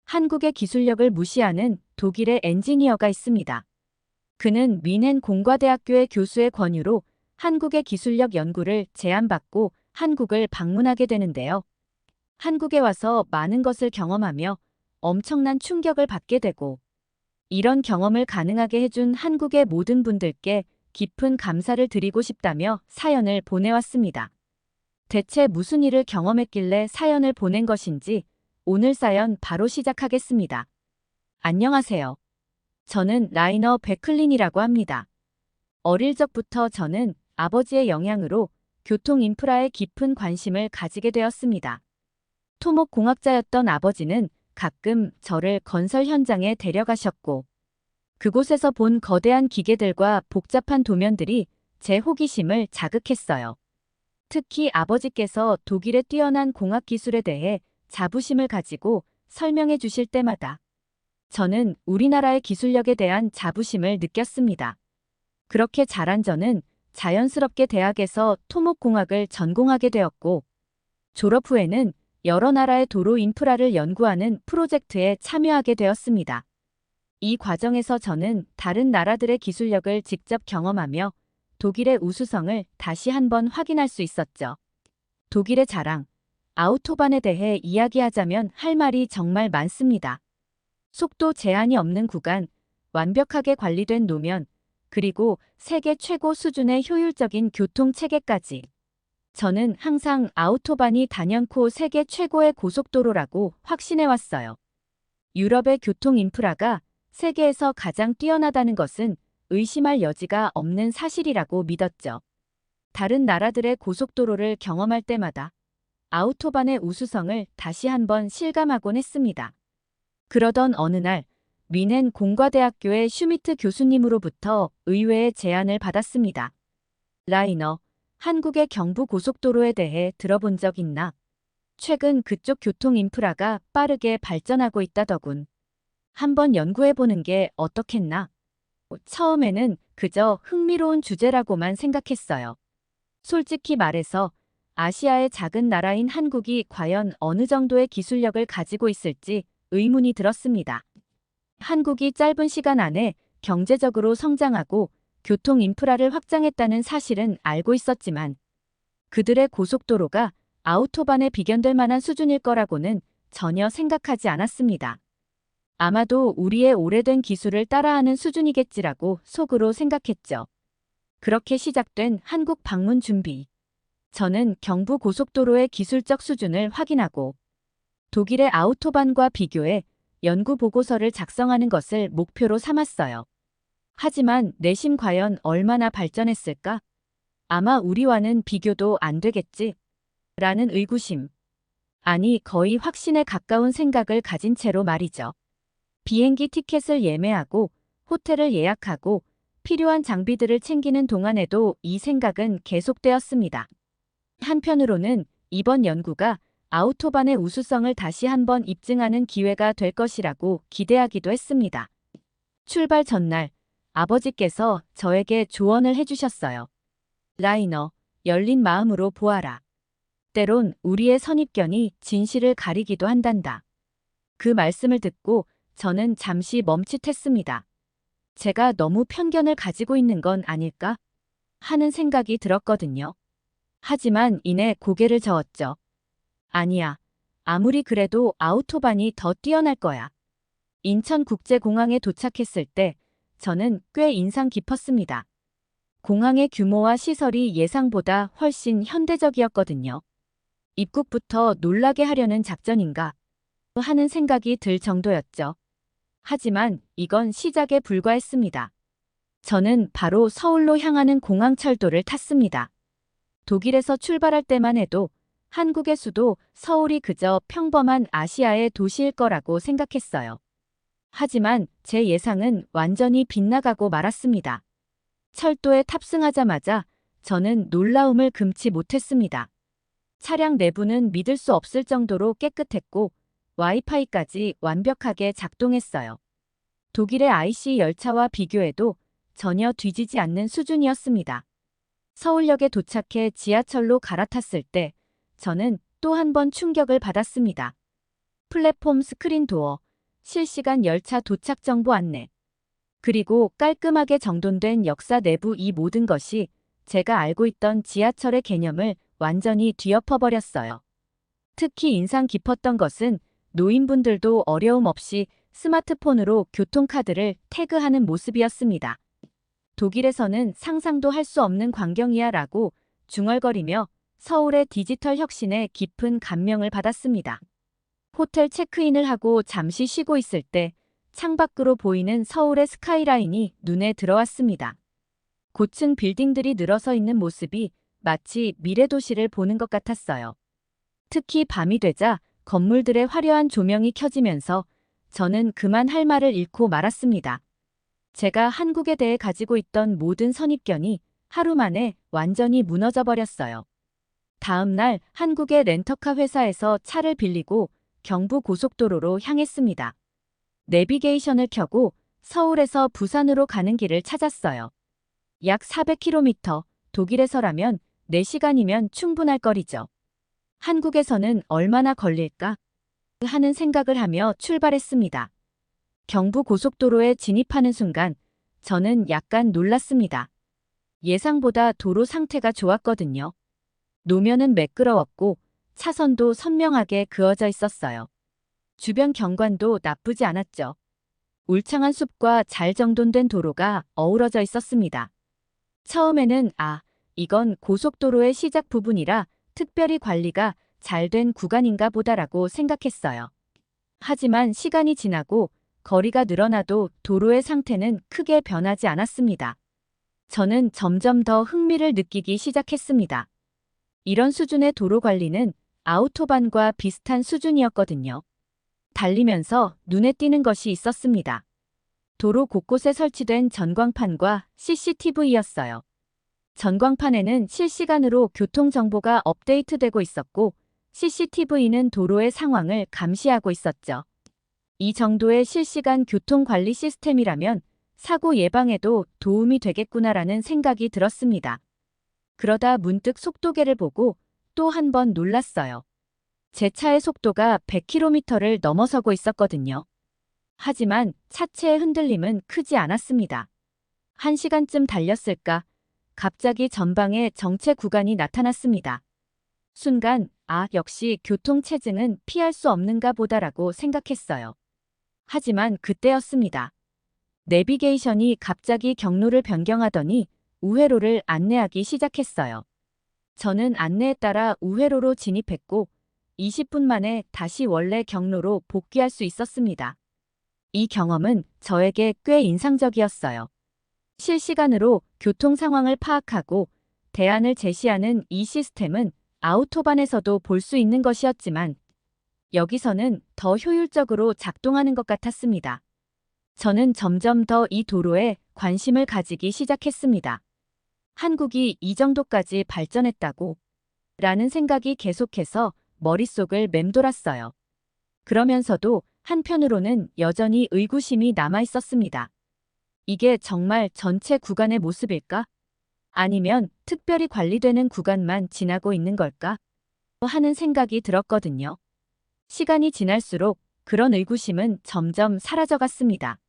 한국의 기술력을 무시하는 독일의 엔지니어가 있습니다. 그는 뮌헨 공과대학교의 교수의 권유로 한국의 기술력 연구를 제안받고 한국을 방문하게 되는데요. 한국에 와서 많은 것을 경험하며 엄청난 충격을 받게 되고, 이런 경험을 가능하게 해준 한국의 모든 분들께 깊은 감사를 드리고 싶다며 사연을 보내왔습니다. 대체 무슨 일을 경험했길래 사연을 보낸 것인지 오늘 사연 바로 시작하겠습니다. 안녕하세요. 저는 라이너 베클린이라고 합니다. 어릴 적부터 저는 아버지의 영향으로 교통 인프라에 깊은 관심을 가지게 되었습니다. 토목공학자였던 아버지는 가끔 저를 건설 현장에 데려가셨고, 그곳에서 본 거대한 기계들과 복잡한 도면들이 제 호기심을 자극했어요. 특히 아버지께서 독일의 뛰어난 공학 기술에 대해 자부심을 가지고 설명해 주실 때마다 저는 우리나라의 기술력에 대한 자부심을 느꼈습니다. 그렇게 자란 저는 자연스럽게 대학에서 토목공학을 전공하게 되었고, 졸업 후에는 여러 나라의 도로 인프라를 연구하는 프로젝트에 참여하게 되었습니다. 이 과정에서 저는 다른 나라들의 기술력을 직접 경험하며 독일의 우수성을 다시 한번 확인할 수 있었죠. 독일의 자랑, 아우토반에 대해 이야기하자면 할 말이 정말 많습니다. 속도 제한이 없는 구간, 완벽하게 관리된 노면, 그리고 세계 최고 수준의 효율적인 교통 체계까지. 저는 항상 아우토반이 단연코 세계 최고의 고속도로라고 확신해왔어요. 유럽의 교통 인프라가 세계에서 가장 뛰어나다는 것은 의심할 여지가 없는 사실이라고 믿었죠. 다른 나라들의 고속도로를 경험할 때마다 아우토반의 우수성을 다시 한번 실감하곤 했습니다. 그러던 어느 날 뮌헨 공과대학교의 슈미트 교수님으로부터 의외의 제안을 받았습니다. 라이너, 한국의 경부 고속도로에 대해 들어본 적 있나? 최근 그쪽 교통 인프라가 빠르게 발전하고 있다더군. 한번 연구해보는 게 어떻겠나? 처음에는 그저 흥미로운 주제라고만 생각했어요. 솔직히 말해서 아시아의 작은 나라인 한국이 과연 어느 정도의 기술력을 가지고 있을지 의문이 들었습니다. 한국이 짧은 시간 안에 경제적으로 성장하고 교통 인프라를 확장했다는 사실은 알고 있었지만, 그들의 고속도로가 아우토반에 비견될 만한 수준일 거라고는 전혀 생각하지 않았습니다. 아마도 우리의 오래된 기술을 따라하는 수준이겠지라고 속으로 생각했죠. 그렇게 시작된 한국 방문 준비. 저는 경부 고속도로의 기술적 수준을 확인하고 독일의 아우토반과 비교해 연구 보고서를 작성하는 것을 목표로 삼았어요. 하지만 내심 과연 얼마나 발전했을까? 아마 우리와는 비교도 안 되겠지? 라는 의구심. 아니, 거의 확신에 가까운 생각을 가진 채로 말이죠. 비행기 티켓을 예매하고 호텔을 예약하고 필요한 장비들을 챙기는 동안에도 이 생각은 계속되었습니다. 한편으로는 이번 연구가 아우토반의 우수성을 다시 한번 입증하는 기회가 될 것이라고 기대하기도 했습니다. 출발 전날 아버지께서 저에게 조언을 해주셨어요. 라이너, 열린 마음으로 보아라. 때론 우리의 선입견이 진실을 가리기도 한단다. 그 말씀을 듣고 저는 잠시 멈칫했습니다. 제가 너무 편견을 가지고 있는 건 아닐까? 하는 생각이 들었거든요. 하지만 이내 고개를 저었죠. 아니야. 아무리 그래도 아우토반이 더 뛰어날 거야. 인천국제공항에 도착했을 때 저는 꽤 인상 깊었습니다. 공항의 규모와 시설이 예상보다 훨씬 현대적이었거든요. 입국부터 놀라게 하려는 작전인가 하는 생각이 들 정도였죠. 하지만 이건 시작에 불과했습니다. 저는 바로 서울로 향하는 공항철도를 탔습니다. 독일에서 출발할 때만 해도 한국의 수도 서울이 그저 평범한 아시아의 도시일 거라고 생각했어요. 하지만 제 예상은 완전히 빗나가고 말았습니다. 철도에 탑승하자마자 저는 놀라움을 금치 못했습니다. 차량 내부는 믿을 수 없을 정도로 깨끗했고 와이파이까지 완벽하게 작동했어요. 독일의 IC 열차와 비교해도 전혀 뒤지지 않는 수준이었습니다. 서울역에 도착해 지하철로 갈아탔을 때 저는 또 한 번 충격을 받았습니다. 플랫폼 스크린 도어, 실시간 열차 도착 정보 안내, 그리고 깔끔하게 정돈된 역사 내부 이 모든 것이 제가 알고 있던 지하철의 개념을 완전히 뒤엎어버렸어요. 특히 인상 깊었던 것은 노인분들도 어려움 없이 스마트폰으로 교통카드를 태그하는 모습이었습니다. 독일에서는 상상도 할 수 없는 광경이야 라고 중얼거리며 서울의 디지털 혁신에 깊은 감명을 받았습니다. 호텔 체크인을 하고 잠시 쉬고 있을 때 창밖으로 보이는 서울의 스카이라인이 눈에 들어왔습니다. 고층 빌딩들이 늘어서 있는 모습이 마치 미래 도시를 보는 것 같았어요. 특히 밤이 되자 건물들의 화려한 조명이 켜지면서 저는 그만 할 말을 잃고 말았습니다. 제가 한국에 대해 가지고 있던 모든 선입견이 하루 만에 완전히 무너져 버렸어요. 다음 날 한국의 렌터카 회사에서 차를 빌리고 경부 고속도로로 향했습니다. 내비게이션을 켜고 서울에서 부산으로 가는 길을 찾았어요. 약 400km, 독일에서라면 4시간이면 충분할 거리죠. 한국에서는 얼마나 걸릴까 하는 생각을 하며 출발했습니다. 경부 고속도로에 진입하는 순간 저는 약간 놀랐습니다. 예상보다 도로 상태가 좋았거든요. 노면은 매끄러웠고 차선도 선명하게 그어져 있었어요. 주변 경관도 나쁘지 않았죠. 울창한 숲과 잘 정돈된 도로가 어우러져 있었습니다. 처음에는 이건 고속도로의 시작 부분이라 특별히 관리가 잘 된 구간인가 보다라고 생각했어요. 하지만 시간이 지나고 거리가 늘어나도 도로의 상태는 크게 변하지 않았습니다. 저는 점점 더 흥미를 느끼기 시작했습니다. 이런 수준의 도로 관리는 아우토반과 비슷한 수준이었거든요. 달리면서 눈에 띄는 것이 있었습니다. 도로 곳곳에 설치된 전광판과 CCTV였어요. 전광판에는 실시간으로 교통정보가 업데이트되고 있었고 CCTV는 도로의 상황을 감시하고 있었죠. 이 정도의 실시간 교통관리 시스템이라면 사고 예방에도 도움이 되겠구나라는 생각이 들었습니다. 그러다 문득 속도계를 보고 또 한 번 놀랐어요. 제 차의 속도가 100km를 넘어서고 있었거든요. 하지만 차체의 흔들림은 크지 않았습니다. 1시간쯤 달렸을까? 갑자기 전방에 정체 구간이 나타났습니다. 순간, 역시 교통체증은 피할 수 없는가 보다라고 생각했어요. 하지만 그때였습니다. 내비게이션이 갑자기 경로를 변경하더니 우회로를 안내하기 시작했어요. 저는 안내에 따라 우회로로 진입했고 20분 만에 다시 원래 경로로 복귀할 수 있었습니다. 이 경험은 저에게 꽤 인상적이었어요. 실시간으로 교통 상황을 파악하고 대안을 제시하는 이 시스템은 아우토반에서도 볼 수 있는 것이었지만 여기서는 더 효율적으로 작동하는 것 같았습니다. 저는 점점 더 이 도로에 관심을 가지기 시작했습니다. 한국이 이 정도까지 발전했다고? 라는 생각이 계속해서 머릿속을 맴돌았어요. 그러면서도 한편으로는 여전히 의구심이 남아 있었습니다. 이게 정말 전체 구간의 모습일까? 아니면 특별히 관리되는 구간만 지나고 있는 걸까? 하는 생각이 들었거든요. 시간이 지날수록 그런 의구심은 점점 사라져갔습니다.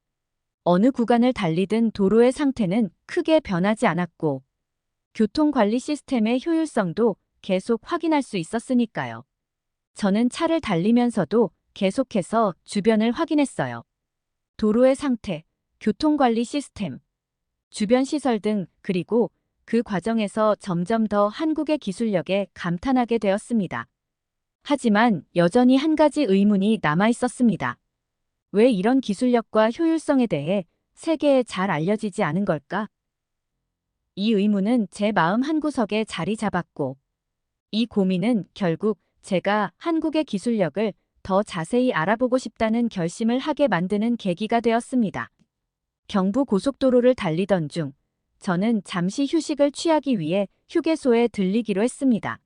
어느 구간을 달리든 도로의 상태는 크게 변하지 않았고 교통관리 시스템의 효율성도 계속 확인할 수 있었으니까요. 저는 차를 달리면서도 계속해서 주변을 확인했어요. 도로의 상태, 교통관리 시스템, 주변 시설 등 그리고 그 과정에서 점점 더 한국의 기술력에 감탄하게 되었습니다. 하지만 여전히 한 가지 의문이 남아 있었습니다. 왜 이런 기술력과 효율성에 대해 세계에 잘 알려지지 않은 걸까? 이 의문은 제 마음 한구석에 자리 잡았고 이 고민은 결국 제가 한국의 기술력을 더 자세히 알아보고 싶다는 결심을 하게 만드는 계기가 되었습니다. 경부 고속도로를 달리던 중 저는 잠시 휴식을 취하기 위해 휴게소에 들리기로 했습니다.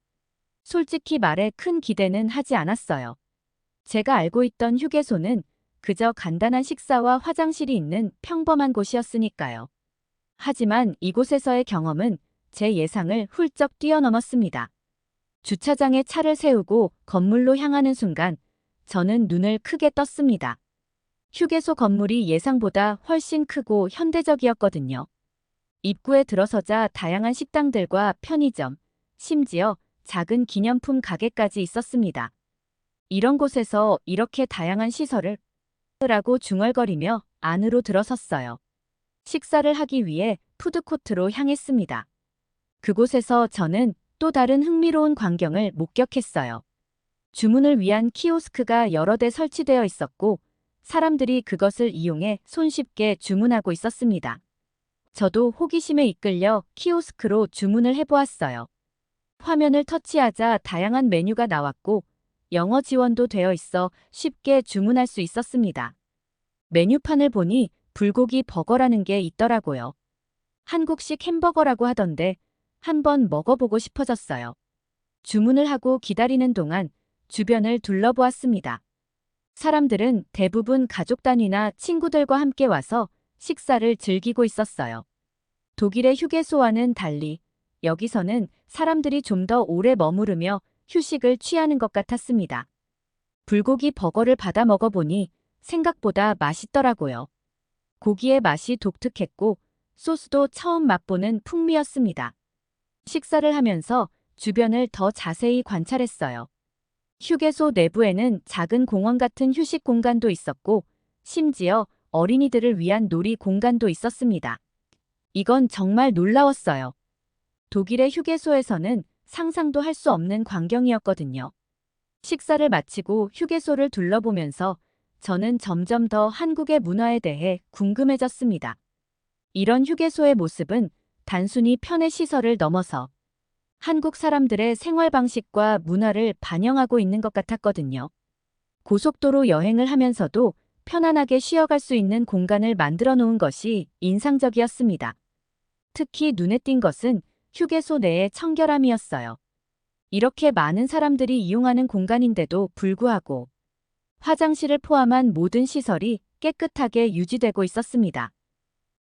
솔직히 말해 큰 기대는 하지 않았어요. 제가 알고 있던 휴게소는 그저 간단한 식사와 화장실이 있는 평범한 곳이었으니까요. 하지만 이곳에서의 경험은 제 예상을 훌쩍 뛰어넘었습니다. 주차장에 차를 세우고 건물로 향하는 순간 저는 눈을 크게 떴습니다. 휴게소 건물이 예상보다 훨씬 크고 현대적이었거든요. 입구에 들어서자 다양한 식당들과 편의점, 심지어 작은 기념품 가게까지 있었습니다. 이런 곳에서 이렇게 다양한 시설을 라고 중얼거리며 안으로 들어섰어요. 식사를 하기 위해 푸드코트로 향했습니다. 그곳에서 저는 또 다른 흥미로운 광경을 목격했어요. 주문을 위한 키오스크가 여러 대 설치되어 있었고 사람들이 그것을 이용해 손쉽게 주문하고 있었습니다. 저도 호기심에 이끌려 키오스크로 주문을 해보았어요. 화면을 터치하자 다양한 메뉴가 나왔고 영어 지원도 되어 있어 쉽게 주문할 수 있었습니다. 메뉴판을 보니 불고기 버거라는 게 있더라고요. 한국식 햄버거라고 하던데 한번 먹어보고 싶어졌어요. 주문을 하고 기다리는 동안 주변을 둘러보았습니다. 사람들은 대부분 가족 단위나 친구들과 함께 와서 식사를 즐기고 있었어요. 독일의 휴게소와는 달리 여기서는 사람들이 좀 더 오래 머무르며 휴식을 취하는 것 같았습니다. 불고기 버거를 받아 먹어보니 생각보다 맛있더라고요. 고기의 맛이 독특했고 소스도 처음 맛보는 풍미였습니다. 식사를 하면서 주변을 더 자세히 관찰했어요. 휴게소 내부에는 작은 공원 같은 휴식 공간도 있었고 심지어 어린이들을 위한 놀이 공간도 있었습니다. 이건 정말 놀라웠어요. 독일의 휴게소에서는 상상도 할 수 없는 광경이었거든요. 식사를 마치고 휴게소를 둘러보면서 저는 점점 더 한국의 문화에 대해 궁금해졌습니다. 이런 휴게소의 모습은 단순히 편의 시설을 넘어서 한국 사람들의 생활 방식과 문화를 반영하고 있는 것 같았거든요. 고속도로 여행을 하면서도 편안하게 쉬어갈 수 있는 공간을 만들어 놓은 것이 인상적이었습니다. 특히 눈에 띈 것은 휴게소 내의 청결함이었어요. 이렇게 많은 사람들이 이용하는 공간인데도 불구하고 화장실을 포함한 모든 시설이 깨끗하게 유지되고 있었습니다.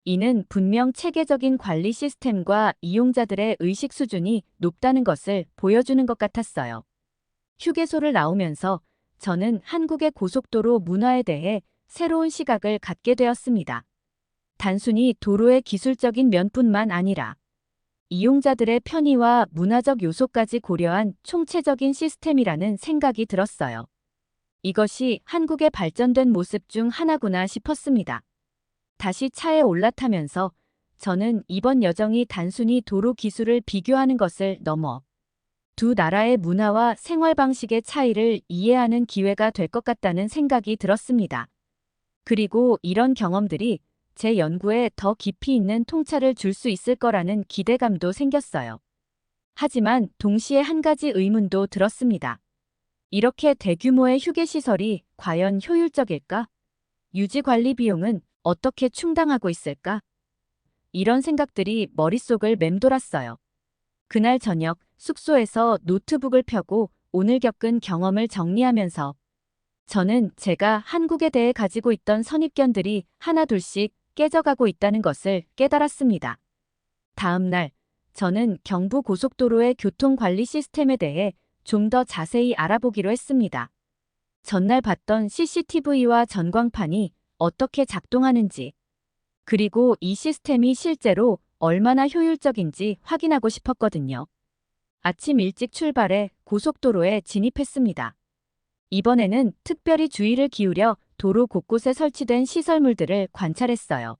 이는 분명 체계적인 관리 시스템과 이용자들의 의식 수준이 높다는 것을 보여주는 것 같았어요. 휴게소를 나오면서 저는 한국의 고속도로 문화에 대해 새로운 시각을 갖게 되었습니다. 단순히 도로의 기술적인 면뿐만 아니라 이용자들의 편의와 문화적 요소까지 고려한 총체적인 시스템이라는 생각이 들었어요. 이것이 한국의 발전된 모습 중 하나구나 싶었습니다. 다시 차에 올라타면서 저는 이번 여정이 단순히 도로 기술을 비교하는 것을 넘어 두 나라의 문화와 생활 방식의 차이를 이해하는 기회가 될 것 같다는 생각이 들었습니다. 그리고 이런 경험들이 제 연구에 더 깊이 있는 통찰을 줄 수 있을 거라는 기대감도 생겼어요. 하지만 동시에 한 가지 의문도 들었습니다. 이렇게 대규모의 휴게시설이 과연 효율적일까? 유지 관리 비용은 어떻게 충당하고 있을까? 이런 생각들이 머릿속을 맴돌았어요. 그날 저녁 숙소에서 노트북을 펴고 오늘 겪은 경험을 정리하면서 저는 제가 한국에 대해 가지고 있던 선입견들이 하나둘씩 깨져가고 있다는 것을 깨달았습니다. 다음 날 저는 경부 고속도로의 교통관리 시스템에 대해 좀 더 자세히 알아보기로 했습니다. 전날 봤던 CCTV와 전광판이 어떻게 작동하는지, 그리고 이 시스템이 실제로 얼마나 효율적인지 확인하고 싶었거든요. 아침 일찍 출발해 고속도로에 진입했습니다. 이번에는 특별히 주의를 기울여 도로 곳곳에 설치된 시설물들을 관찰했어요.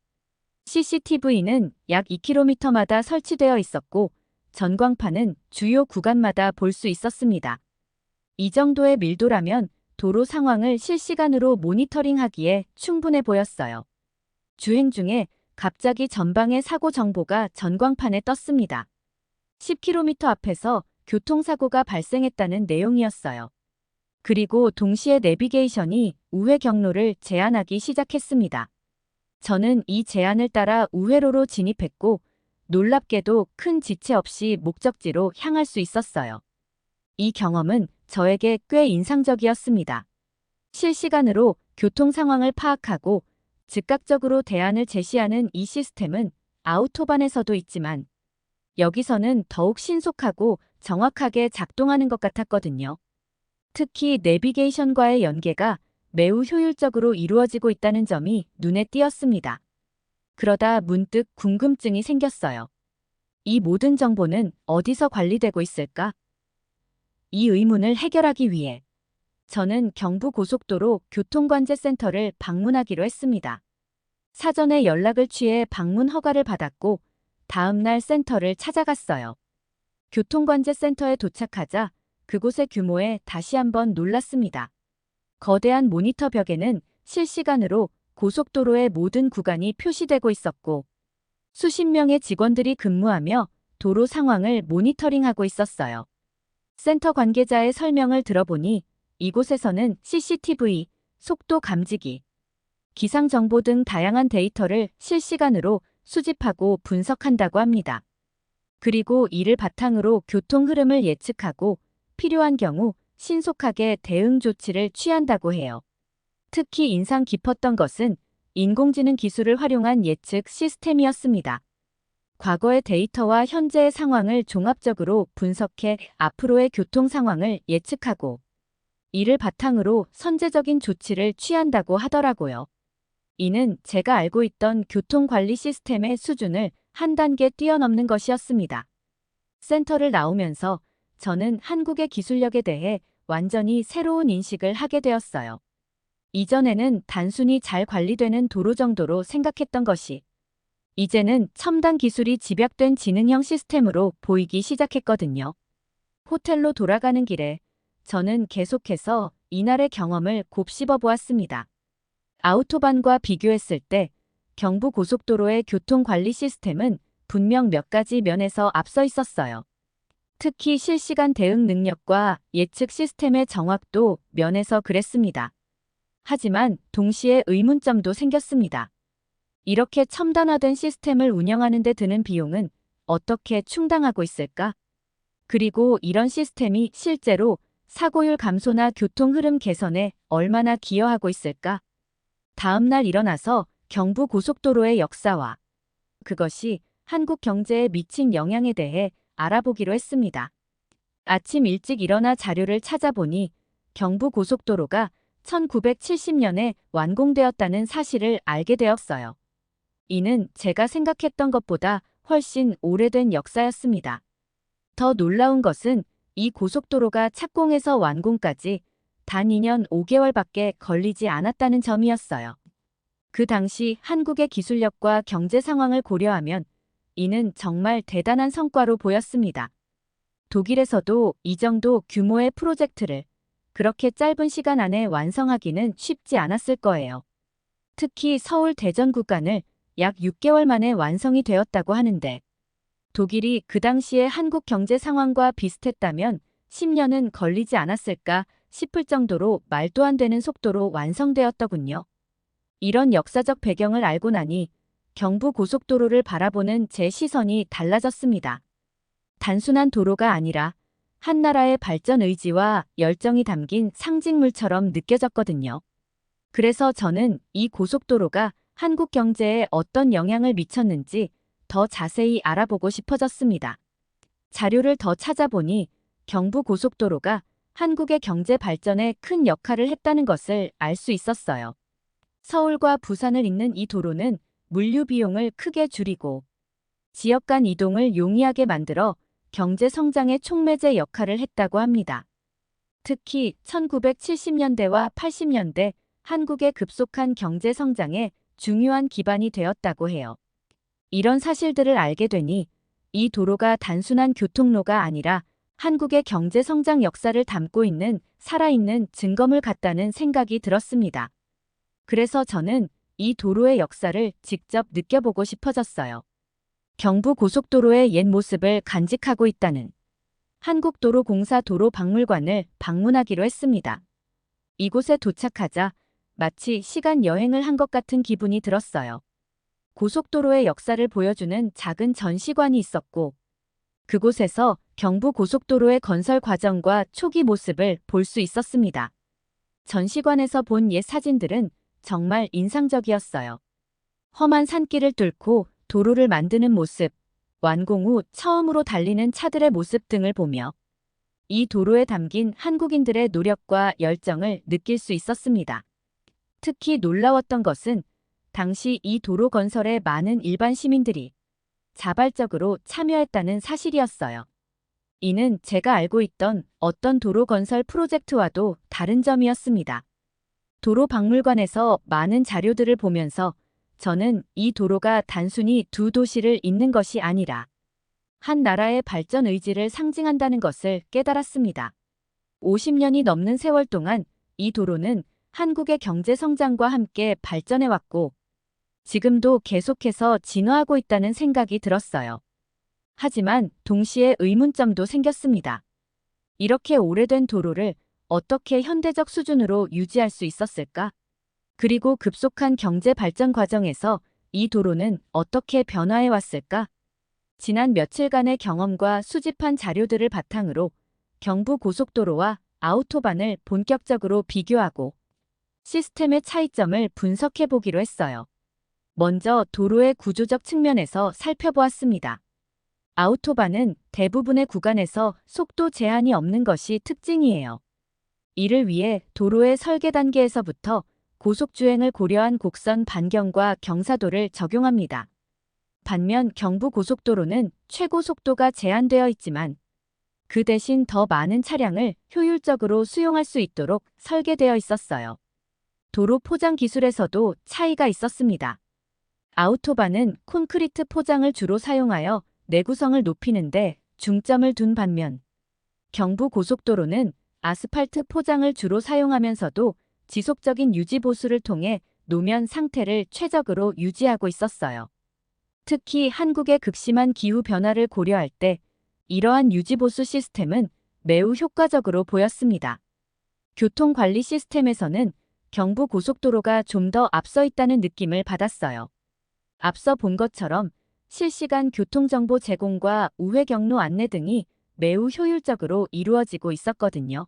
CCTV는 약 2km마다 설치되어 있었고 전광판은 주요 구간마다 볼 수 있었습니다. 이 정도의 밀도라면 도로 상황을 실시간으로 모니터링하기에 충분해 보였어요. 주행 중에 갑자기 전방에 사고 정보가 전광판에 떴습니다. 10km 앞에서 교통사고가 발생했다는 내용이었어요. 그리고 동시에 내비게이션이 우회 경로를 제한하기 시작했습니다. 저는 이 제한을 따라 우회로로 진입했고 놀랍게도 큰 지체 없이 목적지로 향할 수 있었어요. 이 경험은 저에게 꽤 인상적이었습니다. 실시간으로 교통 상황을 파악하고 즉각적으로 대안을 제시하는 이 시스템은 아우토반에서도 있지만 여기서는 더욱 신속하고 정확하게 작동하는 것 같았거든요. 특히 내비게이션과의 연계가 매우 효율적으로 이루어지고 있다는 점이 눈에 띄었습니다. 그러다 문득 궁금증이 생겼어요. 이 모든 정보는 어디서 관리되고 있을까? 이 의문을 해결하기 위해 저는 경부고속도로 교통관제센터를 방문하기로 했습니다. 사전에 연락을 취해 방문 허가를 받았고 다음 날 센터를 찾아갔어요. 교통관제센터에 도착하자 그곳의 규모에 다시 한번 놀랐습니다. 거대한 모니터 벽에는 실시간으로 고속도로의 모든 구간이 표시되고 있었고 수십 명의 직원들이 근무하며 도로 상황을 모니터링하고 있었어요. 센터 관계자의 설명을 들어보니 이곳에서는 CCTV, 속도 감지기, 기상 정보 등 다양한 데이터를 실시간으로 수집하고 분석한다고 합니다. 그리고 이를 바탕으로 교통 흐름을 예측하고 필요한 경우 신속하게 대응 조치를 취한다고 해요. 특히 인상 깊었던 것은 인공지능 기술을 활용한 예측 시스템이었습니다. 과거의 데이터와 현재의 상황을 종합적으로 분석해 앞으로의 교통 상황을 예측하고 이를 바탕으로 선제적인 조치를 취한다고 하더라고요. 이는 제가 알고 있던 교통관리 시스템의 수준을 한 단계 뛰어넘는 것이었습니다. 센터를 나오면서 저는 한국의 기술력에 대해 완전히 새로운 인식을 하게 되었어요. 이전에는 단순히 잘 관리되는 도로 정도로 생각했던 것이 이제는 첨단 기술이 집약된 지능형 시스템으로 보이기 시작했거든요. 호텔로 돌아가는 길에 저는 계속해서 이날의 경험을 곱씹어 보았습니다. 아우토반과 비교했을 때 경부고속도로의 교통관리 시스템은 분명 몇 가지 면에서 앞서 있었어요. 특히 실시간 대응 능력과 예측 시스템의 정확도 면에서 그랬습니다. 하지만 동시에 의문점도 생겼습니다. 이렇게 첨단화된 시스템을 운영하는 데 드는 비용은 어떻게 충당하고 있을까? 그리고 이런 시스템이 실제로 사고율 감소나 교통 흐름 개선에 얼마나 기여하고 있을까? 다음 날 일어나서 경부고속도로의 역사와 그것이 한국 경제에 미친 영향에 대해 알아보기로 했습니다. 아침 일찍 일어나 자료를 찾아보니 경부고속도로가 1970년에 완공되었다는 사실을 알게 되었어요. 이는 제가 생각했던 것보다 훨씬 오래된 역사였습니다. 더 놀라운 것은 이 고속도로가 착공에서 완공까지 단 2년 5개월밖에 걸리지 않았다는 점이었어요. 그 당시 한국의 기술력과 경제 상황을 고려하면 이는 정말 대단한 성과로 보였습니다. 독일에서도 이 정도 규모의 프로젝트를 그렇게 짧은 시간 안에 완성하기는 쉽지 않았을 거예요. 특히 서울 대전 구간을 약 6개월 만에 완성이 되었다고 하는데 독일이 그 당시의 한국 경제 상황과 비슷했다면 10년은 걸리지 않았을까 싶을 정도로 말도 안 되는 속도로 완성되었더군요. 이런 역사적 배경을 알고 나니 경부고속도로를 바라보는 제 시선이 달라졌습니다. 단순한 도로가 아니라 한 나라의 발전 의지와 열정이 담긴 상징물처럼 느껴졌거든요. 그래서 저는 이 고속도로가 한국 경제에 어떤 영향을 미쳤는지 더 자세히 알아보고 싶어졌습니다. 자료를 더 찾아보니 경부고속도로가 한국의 경제 발전에 큰 역할을 했다는 것을 알 수 있었어요. 서울과 부산을 잇는 이 도로는 물류 비용을 크게 줄이고 지역 간 이동을 용이하게 만들어 경제 성장의 촉매제 역할을 했다고 합니다. 특히 1970년대와 80년대 한국의 급속한 경제 성장에 중요한 기반이 되었다고 해요. 이런 사실들을 알게 되니 이 도로가 단순한 교통로가 아니라 한국의 경제 성장 역사를 담고 있는 살아있는 증거물 같다는 생각이 들었습니다. 그래서 저는 이 도로의 역사를 직접 느껴보고 싶어졌어요. 경부고속도로의 옛 모습을 간직하고 있다는 한국도로공사 도로박물관을 방문하기로 했습니다. 이곳에 도착하자 마치 시간 여행을 한 것 같은 기분이 들었어요. 고속도로의 역사를 보여주는 작은 전시관이 있었고 그곳에서 경부고속도로의 건설 과정과 초기 모습을 볼 수 있었습니다. 전시관에서 본 옛 사진들은 정말 인상적이었어요. 험한 산길을 뚫고 도로를 만드는 모습, 완공 후 처음으로 달리는 차들의 모습 등을 보며 이 도로에 담긴 한국인들의 노력과 열정을 느낄 수 있었습니다. 특히 놀라웠던 것은 당시 이 도로 건설에 많은 일반 시민들이 자발적으로 참여했다는 사실이었어요. 이는 제가 알고 있던 어떤 도로 건설 프로젝트와도 다른 점이었습니다. 도로박물관에서 많은 자료들을 보면서 저는 이 도로가 단순히 두 도시를 잇는 것이 아니라 한 나라의 발전 의지를 상징한다는 것을 깨달았습니다. 50년이 넘는 세월 동안 이 도로는 한국의 경제 성장과 함께 발전해왔고 지금도 계속해서 진화하고 있다는 생각이 들었어요. 하지만 동시에 의문점도 생겼습니다. 이렇게 오래된 도로를 어떻게 현대적 수준으로 유지할 수 있었을까? 그리고 급속한 경제 발전 과정에서 이 도로는 어떻게 변화해 왔을까? 지난 며칠간의 경험과 수집한 자료들을 바탕으로 경부고속도로와 아우토반을 본격적으로 비교하고 시스템의 차이점을 분석해 보기로 했어요. 먼저 도로의 구조적 측면에서 살펴보았습니다. 아우토반은 대부분의 구간에서 속도 제한이 없는 것이 특징이에요. 이를 위해 도로의 설계 단계에서부터 고속주행을 고려한 곡선 반경과 경사도를 적용합니다. 반면 경부고속도로는 최고 속도가 제한되어 있지만 그 대신 더 많은 차량을 효율적으로 수용할 수 있도록 설계되어 있었어요. 도로 포장 기술에서도 차이가 있었습니다. 아우토반은 콘크리트 포장을 주로 사용하여 내구성을 높이는데 중점을 둔 반면 경부고속도로는 아스팔트 포장을 주로 사용하면서도 지속적인 유지 보수를 통해 노면 상태를 최적으로 유지하고 있었어요. 특히 한국의 극심한 기후 변화를 고려할 때 이러한 유지 보수 시스템은 매우 효과적으로 보였습니다. 교통관리 시스템에서는 경부고속도로가 좀 더 앞서 있다는 느낌을 받았어요. 앞서 본 것처럼 실시간 교통정보 제공과 우회 경로 안내 등이 매우 효율적으로 이루어지고 있었거든요.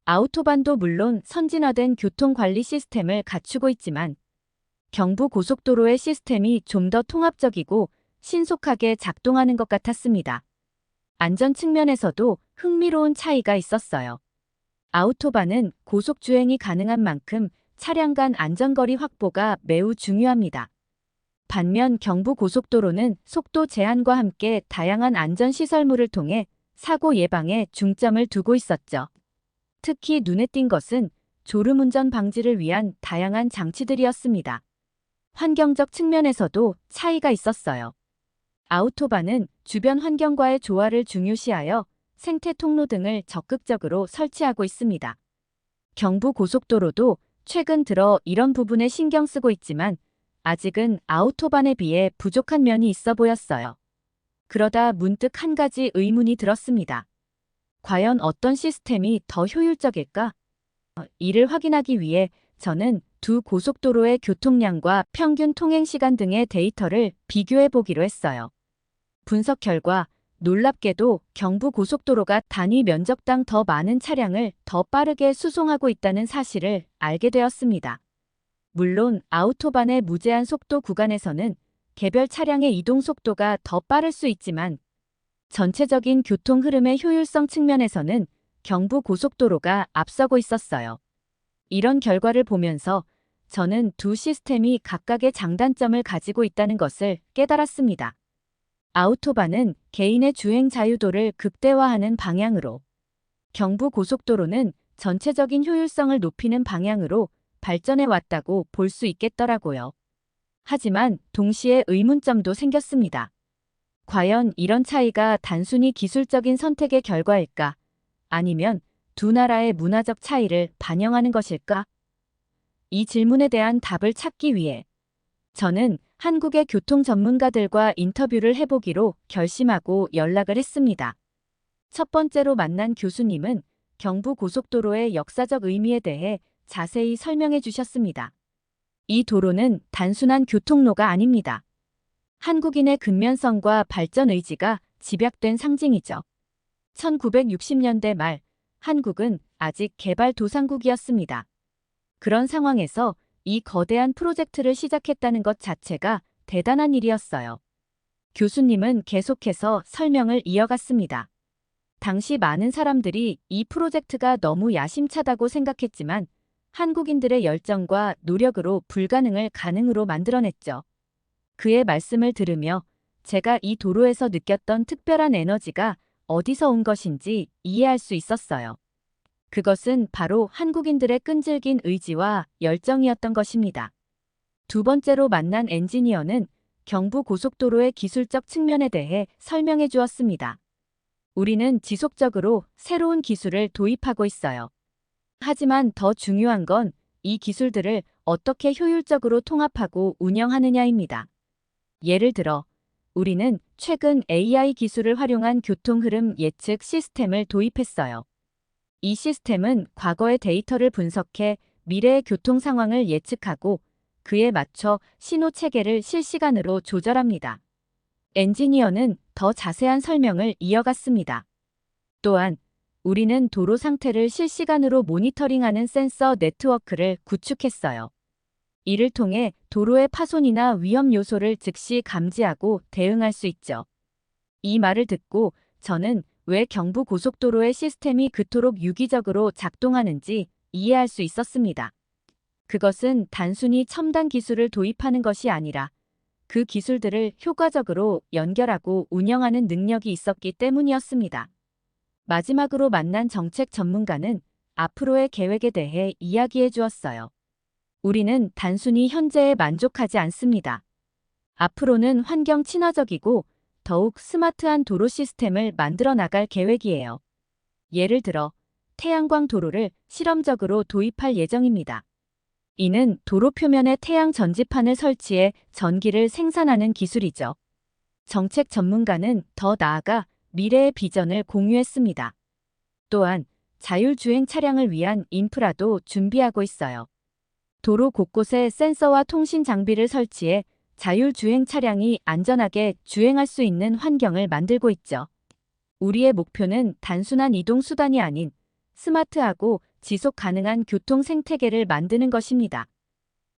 아우토반도 물론 선진화된 교통관리 시스템을 갖추고 있지만 경부고속도로의 시스템이 좀 더 통합적이고 신속하게 작동하는 것 같았습니다. 안전 측면에서도 흥미로운 차이가 있었어요. 아우토반은 고속주행이 가능한 만큼 차량 간 안전거리 확보가 매우 중요합니다. 반면 경부고속도로는 속도 제한과 함께 다양한 안전시설물을 통해 사고 예방에 중점을 두고 있었죠. 특히 눈에 띈 것은 졸음운전 방지를 위한 다양한 장치들이었습니다. 환경적 측면에서도 차이가 있었어요. 아우토반은 주변 환경과의 조화를 중요시하여 생태 통로 등을 적극적으로 설치하고 있습니다. 경부고속도로도 최근 들어 이런 부분에 신경 쓰고 있지만 아직은 아우토반에 비해 부족한 면이 있어 보였어요. 그러다 문득 한 가지 의문이 들었습니다. 과연 어떤 시스템이 더 효율적일까? 이를 확인하기 위해 저는 두 고속도로의 교통량과 평균 통행시간 등의 데이터를 비교해 보기로 했어요. 분석 결과 놀랍게도 경부고속도로가 단위 면적당 더 많은 차량을 더 빠르게 수송하고 있다는 사실을 알게 되었습니다. 물론 아우토반의 무제한 속도 구간에서는 개별 차량의 이동 속도가 더 빠를 수 있지만 전체적인 교통 흐름의 효율성 측면에서는 경부고속도로가 앞서고 있었어요. 이런 결과를 보면서 저는 두 시스템이 각각의 장단점을 가지고 있다는 것을 깨달았습니다. 아우토반은 개인의 주행 자유도를 극대화하는 방향으로, 경부고속도로는 전체적인 효율성을 높이는 방향으로 발전해 왔다고 볼 수 있겠더라고요. 하지만 동시에 의문점도 생겼습니다. 과연 이런 차이가 단순히 기술적인 선택의 결과일까? 아니면 두 나라의 문화적 차이를 반영하는 것일까? 이 질문에 대한 답을 찾기 위해 저는 한국의 교통 전문가들과 인터뷰를 해보기로 결심하고 연락을 했습니다. 첫 번째로 만난 교수님은 경부고속도로의 역사적 의미에 대해 자세히 설명해 주셨습니다. 이 도로는 단순한 교통로가 아닙니다. 한국인의 근면성과 발전 의지가 집약된 상징이죠. 1960년대 말 한국은 아직 개발도상국이었습니다. 그런 상황에서 이 거대한 프로젝트를 시작했다는 것 자체가 대단한 일이었어요. 교수님은 계속해서 설명을 이어갔습니다. 당시 많은 사람들이 이 프로젝트가 너무 야심차다고 생각했지만 한국인들의 열정과 노력으로 불가능을 가능으로 만들어냈죠. 그의 말씀을 들으며 제가 이 도로에서 느꼈던 특별한 에너지가 어디서 온 것인지 이해할 수 있었어요. 그것은 바로 한국인들의 끈질긴 의지와 열정이었던 것입니다. 두 번째로 만난 엔지니어는 경부고속도로의 기술적 측면에 대해 설명해 주었습니다. 우리는 지속적으로 새로운 기술을 도입하고 있어요. 하지만 더 중요한 건 이 기술들을 어떻게 효율적으로 통합하고 운영하느냐입니다. 예를 들어, 우리는 최근 AI 기술을 활용한 교통 흐름 예측 시스템을 도입했어요. 이 시스템은 과거의 데이터를 분석해 미래의 교통 상황을 예측하고 그에 맞춰 신호 체계를 실시간으로 조절합니다. 엔지니어는 더 자세한 설명을 이어갔습니다. 또한 우리는 도로 상태를 실시간으로 모니터링하는 센서 네트워크를 구축했어요. 이를 통해 도로의 파손이나 위험 요소를 즉시 감지하고 대응할 수 있죠. 이 말을 듣고 저는 왜 경부고속도로의 시스템이 그토록 유기적으로 작동하는지 이해할 수 있었습니다. 그것은 단순히 첨단 기술을 도입하는 것이 아니라 그 기술들을 효과적으로 연결하고 운영하는 능력이 있었기 때문이었습니다. 마지막으로 만난 정책 전문가는 앞으로의 계획에 대해 이야기해 주었어요. 우리는 단순히 현재에 만족하지 않습니다. 앞으로는 환경 친화적이고 더욱 스마트한 도로 시스템을 만들어 나갈 계획이에요. 예를 들어 태양광 도로를 실험적으로 도입할 예정입니다. 이는 도로 표면에 태양 전지판을 설치해 전기를 생산하는 기술이죠. 정책 전문가는 더 나아가 미래의 비전을 공유했습니다. 또한 자율주행 차량을 위한 인프라도 준비하고 있어요. 도로 곳곳에 센서와 통신 장비를 설치해 자율주행 차량이 안전하게 주행할 수 있는 환경을 만들고 있죠. 우리의 목표는 단순한 이동 수단이 아닌 스마트하고 지속 가능한 교통 생태계를 만드는 것입니다.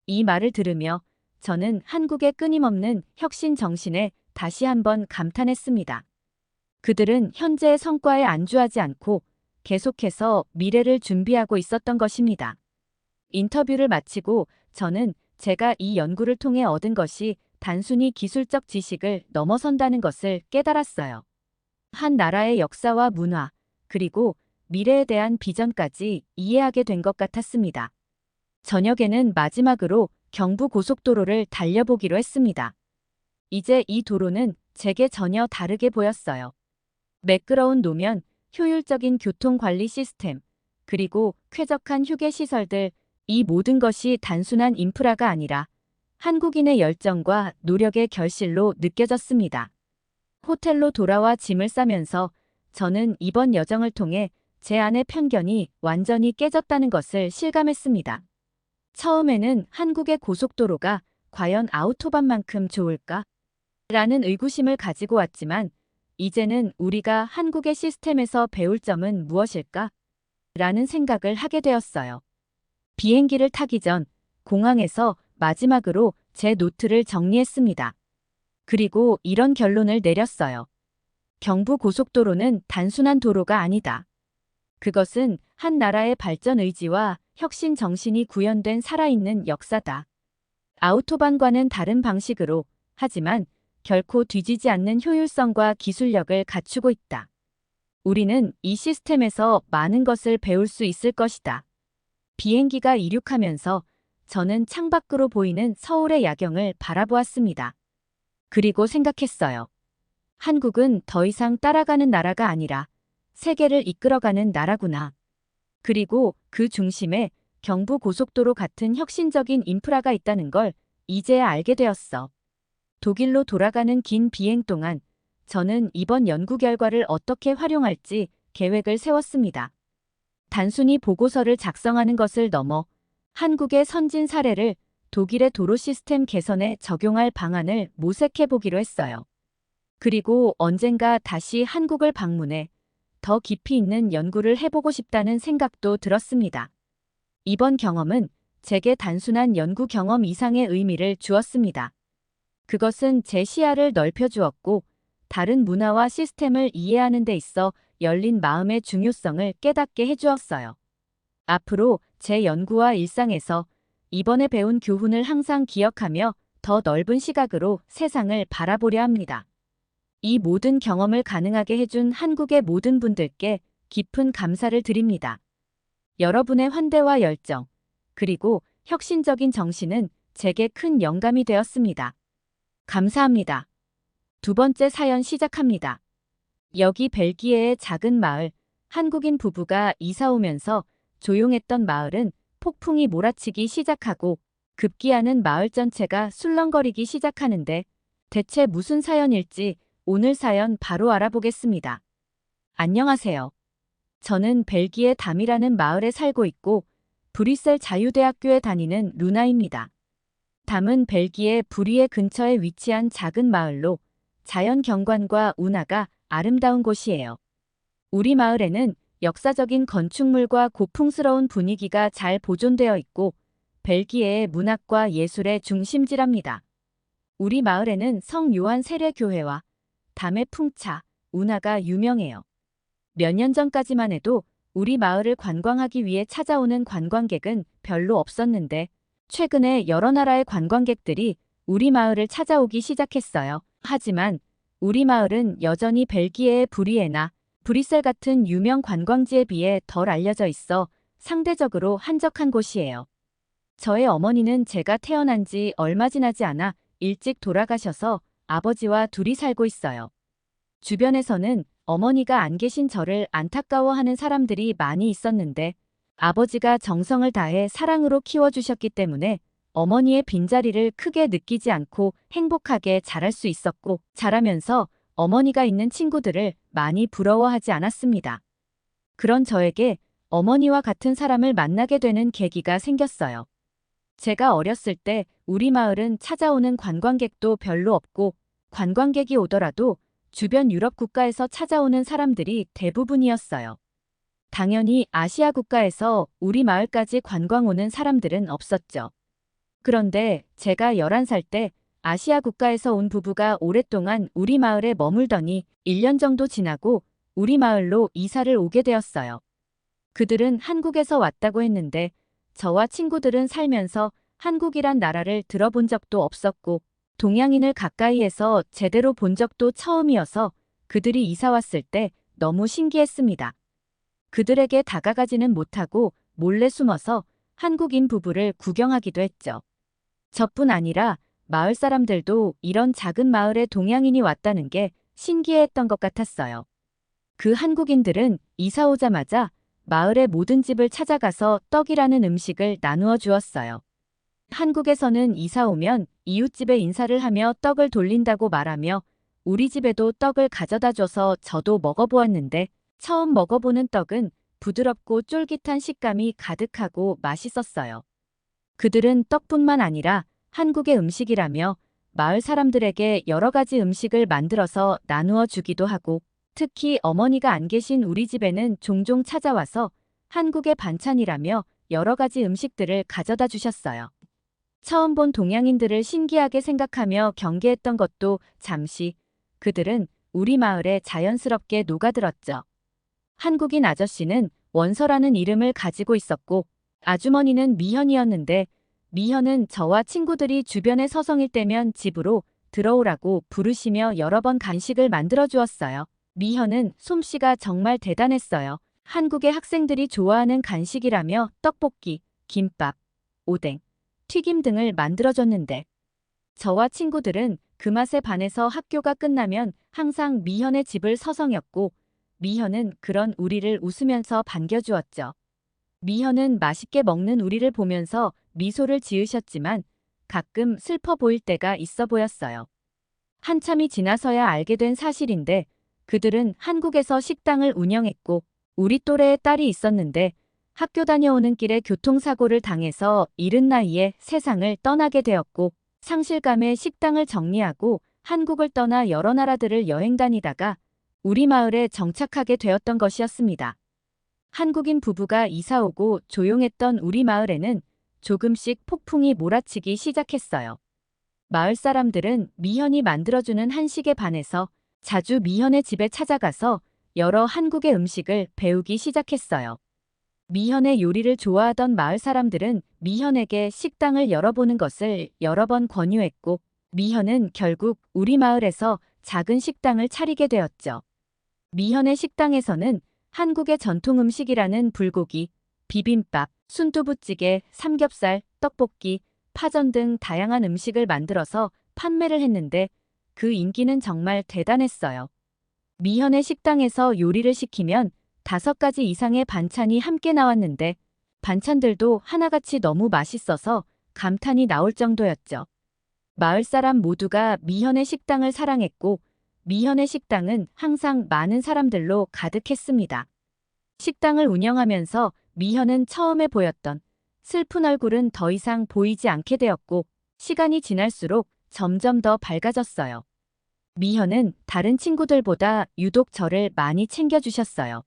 이 말을 들으며 저는 한국의 끊임없는 혁신 정신에 다시 한번 감탄했습니다. 그들은 현재의 성과에 안주하지 않고 계속해서 미래를 준비하고 있었던 것입니다. 인터뷰를 마치고 저는 제가 이 연구를 통해 얻은 것이 단순히 기술적 지식을 넘어선다는 것을 깨달았어요. 한 나라의 역사와 문화, 그리고 미래에 대한 비전까지 이해하게 된 것 같았습니다. 저녁에는 마지막으로 경부고속도로를 달려보기로 했습니다. 이제 이 도로는 제게 전혀 다르게 보였어요. 매끄러운 노면, 효율적인 교통관리 시스템, 그리고 쾌적한 휴게시설들, 이 모든 것이 단순한 인프라가 아니라 한국인의 열정과 노력의 결실로 느껴졌습니다. 호텔로 돌아와 짐을 싸면서 저는 이번 여정을 통해 제 안의 편견이 완전히 깨졌다는 것을 실감했습니다. 처음에는 한국의 고속도로가 과연 아우토반만큼 좋을까? 라는 의구심을 가지고 왔지만 이제는 우리가 한국의 시스템에서 배울 점은 무엇일까? 라는 생각을 하게 되었어요. 비행기를 타기 전 공항에서 마지막으로 제 노트를 정리했습니다. 그리고 이런 결론을 내렸어요. 경부고속도로는 단순한 도로가 아니다. 그것은 한 나라의 발전 의지와 혁신 정신이 구현된 살아있는 역사다. 아우토반과는 다른 방식으로, 하지만 결코 뒤지지 않는 효율성과 기술력을 갖추고 있다. 우리는 이 시스템에서 많은 것을 배울 수 있을 것이다. 비행기가 이륙하면서 저는 창밖으로 보이는 서울의 야경을 바라보았습니다. 그리고 생각했어요. 한국은 더 이상 따라가는 나라가 아니라 세계를 이끌어가는 나라구나. 그리고 그 중심에 경부고속도로 같은 혁신적인 인프라가 있다는 걸 이제야 알게 되었어. 독일로 돌아가는 긴 비행 동안 저는 이번 연구 결과를 어떻게 활용할지 계획을 세웠습니다. 단순히 보고서를 작성하는 것을 넘어 한국의 선진 사례를 독일의 도로 시스템 개선에 적용할 방안을 모색해 보기로 했어요. 그리고 언젠가 다시 한국을 방문해 더 깊이 있는 연구를 해보고 싶다는 생각도 들었습니다. 이번 경험은 제게 단순한 연구 경험 이상의 의미를 주었습니다. 그것은 제 시야를 넓혀주었고 다른 문화와 시스템을 이해하는 데 있어 열린 마음의 중요성을 깨닫게 해주었어요. 앞으로 제 연구와 일상에서 이번에 배운 교훈을 항상 기억하며 더 넓은 시각으로 세상을 바라보려 합니다. 이 모든 경험을 가능하게 해준 한국의 모든 분들께 깊은 감사를 드립니다. 여러분의 환대와 열정, 그리고 혁신적인 정신은 제게 큰 영감이 되었습니다. 감사합니다. 두 번째 사연 시작합니다. 여기 벨기에의 작은 마을, 한국인 부부가 이사 오면서 조용했던 마을은 폭풍이 몰아치기 시작하고 급기야는 마을 전체가 술렁거리기 시작하는데 대체 무슨 사연일지 오늘 사연 바로 알아보겠습니다. 안녕하세요. 저는 벨기에 담이라는 마을에 살고 있고 브뤼셀 자유대학교에 다니는 루나입니다. 담은 벨기에 브리에 근처에 위치한 작은 마을로 자연 경관과 운하가 아름다운 곳이에요. 우리 마을에는 역사적인 건축물과 고풍스러운 분위기가 잘 보존되어 있고 벨기에의 문학과 예술의 중심지랍니다. 우리 마을에는 성 요한 세례교회와 담의 풍차, 운하가 유명해요. 몇 년 전까지만 해도 우리 마을을 관광하기 위해 찾아오는 관광객은 별로 없었는데 최근에 여러 나라의 관광객들이 우리 마을을 찾아오기 시작했어요. 하지만 우리 마을은 여전히 벨기에의 브리에나 브뤼셀 같은 유명 관광지에 비해 덜 알려져 있어 상대적으로 한적한 곳이에요. 저의 어머니는 제가 태어난 지 얼마 지나지 않아 일찍 돌아가셔서 아버지와 둘이 살고 있어요. 주변에서는 어머니가 안 계신 저를 안타까워하는 사람들이 많이 있었는데 아버지가 정성을 다해 사랑으로 키워주셨기 때문에 어머니의 빈자리를 크게 느끼지 않고 행복하게 자랄 수 있었고 자라면서 어머니가 있는 친구들을 많이 부러워하지 않았습니다. 그런 저에게 어머니와 같은 사람을 만나게 되는 계기가 생겼어요. 제가 어렸을 때 우리 마을은 찾아오는 관광객도 별로 없고 관광객이 오더라도 주변 유럽 국가에서 찾아오는 사람들이 대부분이었어요. 당연히 아시아 국가에서 우리 마을까지 관광 오는 사람들은 없었죠. 그런데 제가 11살 때 아시아 국가에서 온 부부가 오랫동안 우리 마을에 머물더니 1년 정도 지나고 우리 마을로 이사를 오게 되었어요. 그들은 한국에서 왔다고 했는데 저와 친구들은 살면서 한국이란 나라를 들어본 적도 없었고 동양인을 가까이에서 제대로 본 적도 처음이어서 그들이 이사 왔을 때 너무 신기했습니다. 그들에게 다가가지는 못하고 몰래 숨어서 한국인 부부를 구경하기도 했죠. 저뿐 아니라 마을 사람들도 이런 작은 마을에 동양인이 왔다는 게 신기해했던 것 같았어요. 그 한국인들은 이사 오자마자 마을의 모든 집을 찾아가서 떡이라는 음식을 나누어 주었어요. 한국에서는 이사 오면 이웃집에 인사를 하며 떡을 돌린다고 말하며 우리 집에도 떡을 가져다 줘서 저도 먹어보았는데 처음 먹어보는 떡은 부드럽고 쫄깃한 식감이 가득하고 맛있었어요. 그들은 떡뿐만 아니라 한국의 음식이라며 마을 사람들에게 여러 가지 음식을 만들어서 나누어 주기도 하고 특히 어머니가 안 계신 우리 집에는 종종 찾아와서 한국의 반찬이라며 여러 가지 음식들을 가져다 주셨어요. 처음 본 동양인들을 신기하게 생각하며 경계했던 것도 잠시 그들은 우리 마을에 자연스럽게 녹아들었죠. 한국인 아저씨는 원서라는 이름을 가지고 있었고 아주머니는 미현이었는데 미현은 저와 친구들이 주변에 서성일 때면 집으로 들어오라고 부르시며 여러 번 간식을 만들어 주었어요. 미현은 솜씨가 정말 대단했어요. 한국의 학생들이 좋아하는 간식이라며 떡볶이, 김밥, 오뎅, 튀김 등을 만들어줬는데 저와 친구들은 그 맛에 반해서 학교가 끝나면 항상 미현의 집을 서성였고 미현은 그런 우리를 웃으면서 반겨주었죠. 미현은 맛있게 먹는 우리를 보면서 미소를 지으셨지만 가끔 슬퍼 보일 때가 있어 보였어요. 한참이 지나서야 알게 된 사실인데 그들은 한국에서 식당을 운영했고 우리 또래의 딸이 있었는데 학교 다녀오는 길에 교통사고를 당해서 이른 나이에 세상을 떠나게 되었고 상실감에 식당을 정리하고 한국을 떠나 여러 나라들을 여행 다니다가 우리 마을에 정착하게 되었던 것이었습니다. 한국인 부부가 이사 오고 조용했던 우리 마을에는 조금씩 폭풍이 몰아치기 시작했어요. 마을 사람들은 미현이 만들어주는 한식에 반해서 자주 미현의 집에 찾아가서 여러 한국의 음식을 배우기 시작했어요. 미현의 요리를 좋아하던 마을 사람들은 미현에게 식당을 열어보는 것을 여러 번 권유했고, 미현은 결국 우리 마을에서 작은 식당을 차리게 되었죠. 미현의 식당에서는 한국의 전통 음식이라는 불고기, 비빔밥, 순두부찌개, 삼겹살, 떡볶이, 파전 등 다양한 음식을 만들어서 판매를 했는데 그 인기는 정말 대단했어요. 미현의 식당에서 요리를 시키면 5가지 이상의 반찬이 함께 나왔는데 반찬들도 하나같이 너무 맛있어서 감탄이 나올 정도였죠. 마을 사람 모두가 미현의 식당을 사랑했고 미현의 식당은 항상 많은 사람들로 가득했습니다. 식당을 운영하면서 미현은 처음에 보였던 슬픈 얼굴은 더 이상 보이지 않게 되었고 시간이 지날수록 점점 더 밝아졌어요. 미현은 다른 친구들보다 유독 저를 많이 챙겨주셨어요.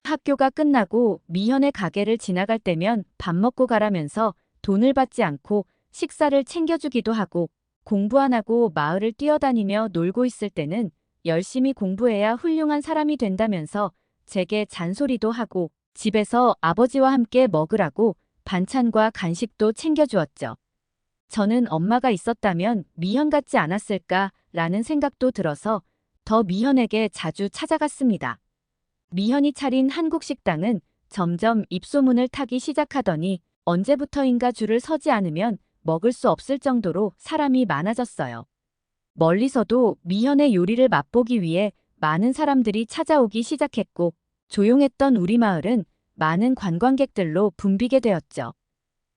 학교가 끝나고 미현의 가게를 지나갈 때면 밥 먹고 가라면서 돈을 받지 않고 식사를 챙겨주기도 하고 공부 안 하고 마을을 뛰어다니며 놀고 있을 때는 열심히 공부해야 훌륭한 사람이 된다면서 제게 잔소리도 하고 집에서 아버지와 함께 먹으라고 반찬과 간식도 챙겨주었죠. 저는 엄마가 있었다면 미현 같지 않았을까라는 생각도 들어서 더 미현에게 자주 찾아갔습니다. 미현이 차린 한국 식당은 점점 입소문을 타기 시작하더니 언제부터인가 줄을 서지 않으면 먹을 수 없을 정도로 사람이 많아졌어요. 멀리서도 미현의 요리를 맛보기 위해 많은 사람들이 찾아오기 시작했고 조용했던 우리 마을은 많은 관광객들로 붐비게 되었죠.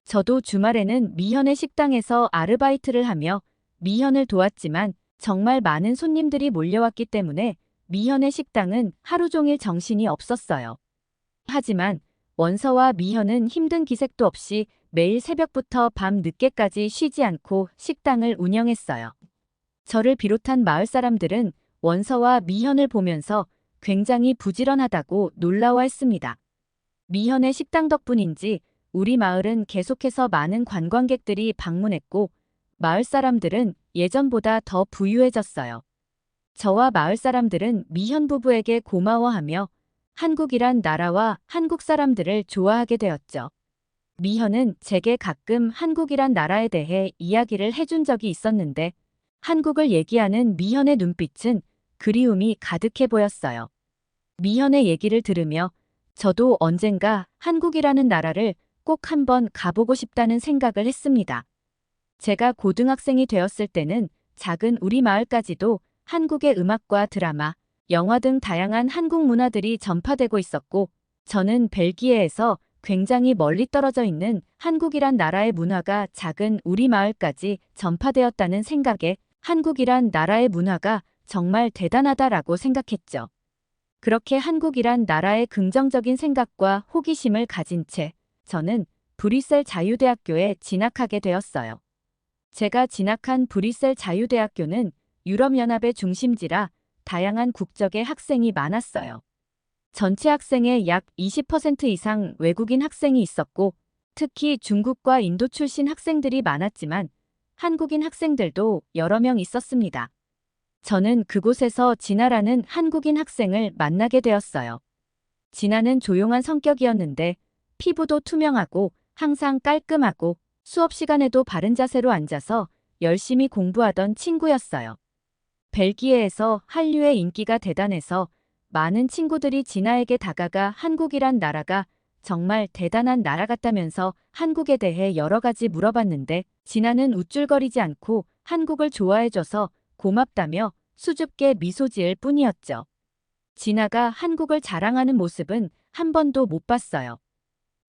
저도 주말에는 미현의 식당에서 아르바이트를 하며 미현을 도왔지만 정말 많은 손님들이 몰려왔기 때문에 미현의 식당은 하루 종일 정신이 없었어요. 하지만 원서와 미현은 힘든 기색도 없이 매일 새벽부터 밤 늦게까지 쉬지 않고 식당을 운영했어요. 저를 비롯한 마을 사람들은 원서와 미현을 보면서 굉장히 부지런하다고 놀라워했습니다. 미현의 식당 덕분인지 우리 마을은 계속해서 많은 관광객들이 방문했고 마을 사람들은 예전보다 더 부유해졌어요. 저와 마을 사람들은 미현 부부에게 고마워하며 한국이란 나라와 한국 사람들을 좋아하게 되었죠. 미현은 제게 가끔 한국이란 나라에 대해 이야기를 해준 적이 있었는데 한국을 얘기하는 미현의 눈빛은 그리움이 가득해 보였어요. 미현의 얘기를 들으며 저도 언젠가 한국이라는 나라를 꼭 한번 가보고 싶다는 생각을 했습니다. 제가 고등학생이 되었을 때는 작은 우리 마을까지도 한국의 음악과 드라마, 영화 등 다양한 한국 문화들이 전파되고 있었고 저는 벨기에에서 굉장히 멀리 떨어져 있는 한국이란 나라의 문화가 작은 우리 마을까지 전파되었다는 생각에 한국이란 나라의 문화가 정말 대단하다라고 생각했죠. 그렇게 한국이란 나라의 긍정적인 생각과 호기심을 가진 채 저는 브뤼셀 자유대학교에 진학하게 되었어요. 제가 진학한 브뤼셀 자유대학교는 유럽연합의 중심지라 다양한 국적의 학생이 많았어요. 전체 학생의 약 20% 이상 외국인 학생이 있었고 특히 중국과 인도 출신 학생들이 많았지만 한국인 학생들도 여러 명 있었습니다. 저는 그곳에서 진아라는 한국인 학생을 만나게 되었어요. 진아는 조용한 성격이었는데 피부도 투명하고 항상 깔끔하고 수업 시간에도 바른 자세로 앉아서 열심히 공부하던 친구였어요. 벨기에에서 한류의 인기가 대단해서 많은 친구들이 진아에게 다가가 한국이란 나라가 정말 대단한 나라 같다면서 한국에 대해 여러 가지 물어봤는데 진아는 우쭐거리지 않고 한국을 좋아해줘서 고맙다며 수줍게 미소 지을 뿐이었죠. 진아가 한국을 자랑하는 모습은 한 번도 못 봤어요.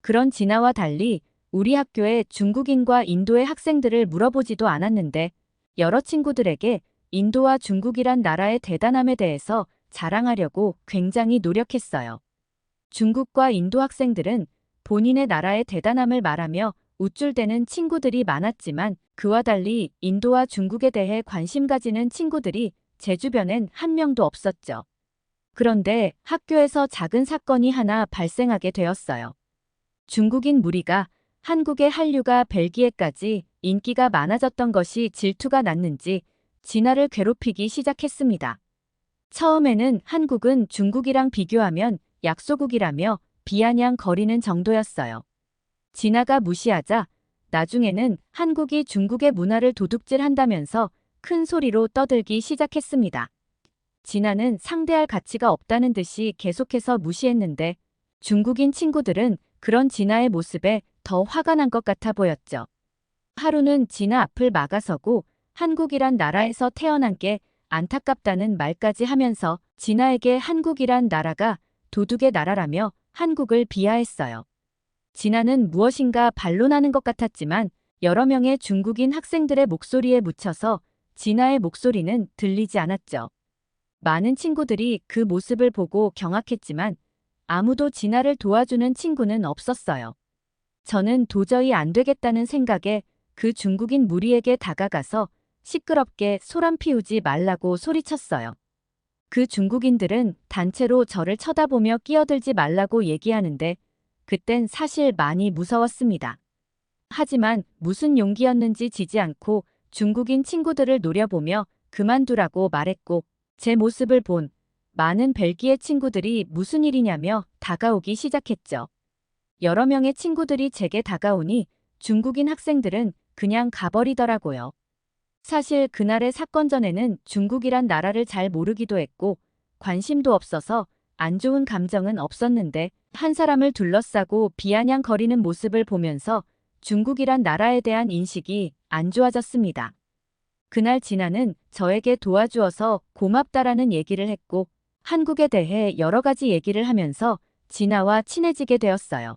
그런 진아와 달리 우리 학교에 중국인과 인도의 학생들을 물어보지도 않았는데 여러 친구들에게 인도와 중국이란 나라의 대단함에 대해서 자랑하려고 굉장히 노력했어요. 중국과 인도 학생들은 본인의 나라의 대단함을 말하며 우쭐대는 친구들이 많았지만 그와 달리 인도와 중국에 대해 관심 가지는 친구들이 제 주변엔 한 명도 없었죠. 그런데 학교에서 작은 사건이 하나 발생하게 되었어요. 중국인 무리가 한국의 한류가 벨기에까지 인기가 많아졌던 것이 질투가 났는지 진아를 괴롭히기 시작했습니다. 처음에는 한국은 중국이랑 비교하면 약소국이라며 비아냥거리는 정도였어요. 진아가 무시하자 나중에는 한국이 중국의 문화를 도둑질한다면서 큰 소리로 떠들기 시작했습니다. 진아는 상대할 가치가 없다는 듯이 계속해서 무시했는데 중국인 친구들은 그런 진아의 모습에 더 화가 난 것 같아 보였죠. 하루는 진아 앞을 막아서고 한국이란 나라에서 태어난 게 안타깝다는 말까지 하면서 진아에게 한국이란 나라가 도둑의 나라라며 한국을 비하했어요. 진아는 무엇인가 반론하는 것 같았지만 여러 명의 중국인 학생들의 목소리에 묻혀서 진아의 목소리는 들리지 않았죠. 많은 친구들이 그 모습을 보고 경악했지만 아무도 진아를 도와주는 친구는 없었어요. 저는 도저히 안 되겠다는 생각에 그 중국인 무리에게 다가가서 시끄럽게 소란 피우지 말라고 소리쳤어요. 그 중국인들은 단체로 저를 쳐다보며 끼어들지 말라고 얘기하는데 그땐 사실 많이 무서웠습니다. 하지만 무슨 용기였는지 지지 않고 중국인 친구들을 노려보며 그만두라고 말했고 제 모습을 본 많은 벨기에 친구들이 무슨 일이냐며 다가오기 시작했죠. 여러 명의 친구들이 제게 다가오니 중국인 학생들은 그냥 가버리더라고요. 사실 그날의 사건 전에는 중국이란 나라를 잘 모르기도 했고 관심도 없어서 안 좋은 감정은 없었는데 한 사람을 둘러싸고 비아냥거리는 모습을 보면서 중국이란 나라에 대한 인식이 안 좋아졌습니다. 그날 진아는 저에게 도와주어서 고맙다라는 얘기를 했고 한국에 대해 여러 가지 얘기를 하면서 진아와 친해지게 되었어요.